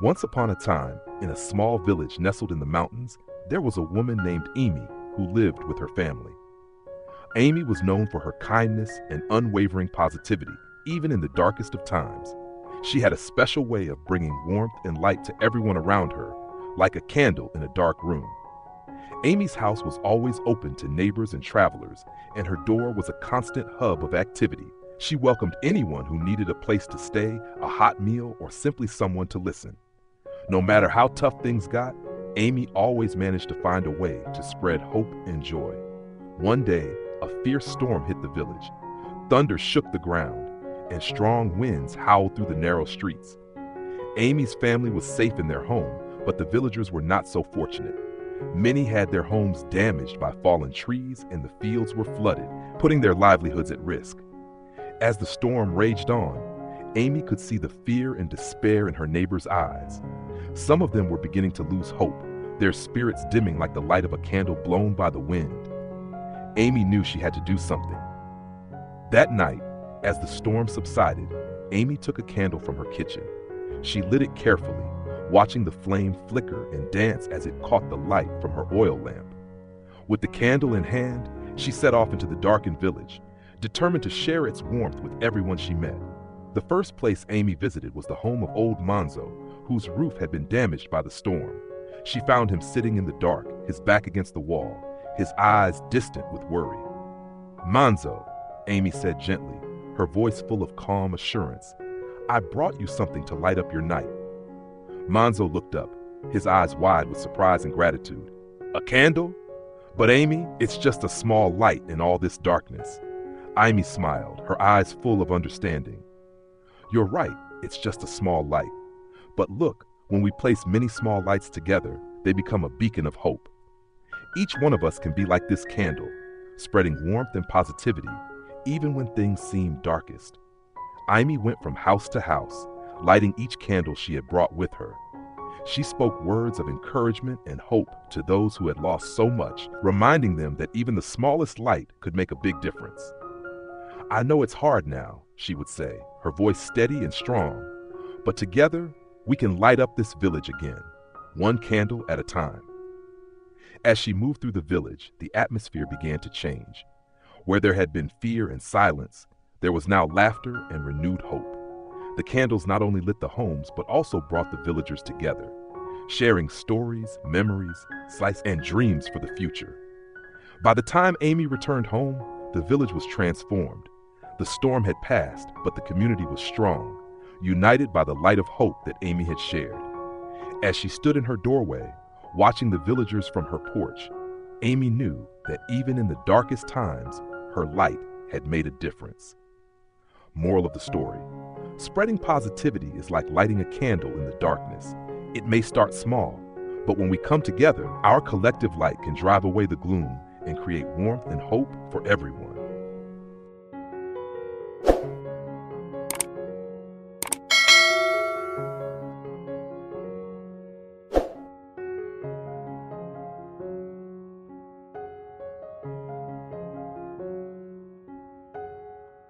Once upon a time, in a small village nestled in the mountains, there was a woman named Amy who lived with her family. Amy was known for her kindness and unwavering positivity, even in the darkest of times. She had a special way of bringing warmth and light to everyone around her, like a candle in a dark room. Amy's house was always open to neighbors and travelers, and her door was a constant hub of activity. She welcomed anyone who needed a place to stay, a hot meal, or simply someone to listen. No matter how tough things got, Amy always managed to find a way to spread hope and joy. One day, a fierce storm hit the village. Thunder shook the ground, and strong winds howled through the narrow streets. Amy's family was safe in their home, but the villagers were not so fortunate. Many had their homes damaged by fallen trees, and the fields were flooded, putting their livelihoods at risk. As the storm raged on, Amy could see the fear and despair in her neighbors' eyes. Some of them were beginning to lose hope, their spirits dimming like the light of a candle blown by the wind. Amy knew she had to do something. That night, as the storm subsided, Amy took a candle from her kitchen. She lit it carefully, watching the flame flicker and dance as it caught the light from her oil lamp. With the candle in hand, she set off into the darkened village, determined to share its warmth with everyone she met. The first place Amy visited was the home of old Manzo, whose roof had been damaged by the storm. She found him sitting in the dark, his back against the wall, his eyes distant with worry. "Manzo," Amy said gently, her voice full of calm assurance, "I brought you something to light up your night." Manzo looked up, his eyes wide with surprise and gratitude. "A candle? But Amy, it's just a small light in all this darkness." Amy smiled, her eyes full of understanding. "You're right, it's just a small light. But look, when we place many small lights together, they become a beacon of hope. Each one of us can be like this candle, spreading warmth and positivity, even when things seem darkest." Amy went from house to house, lighting each candle she had brought with her. She spoke words of encouragement and hope to those who had lost so much, reminding them that even the smallest light could make a big difference. "I know it's hard now," she would say, her voice steady and strong, "but together we can light up this village again, one candle at a time." As she moved through the village, the atmosphere began to change. Where there had been fear and silence, there was now laughter and renewed hope. The candles not only lit the homes, but also brought the villagers together, sharing stories, memories, slices, and dreams for the future. By the time Amy returned home, the village was transformed. The storm had passed, but the community was strong, united by the light of hope that Amy had shared. As she stood in her doorway, watching the villagers from her porch, Amy knew that even in the darkest times, her light had made a difference. Moral of the story: spreading positivity is like lighting a candle in the darkness. It may start small, but when we come together, our collective light can drive away the gloom and create warmth and hope for everyone.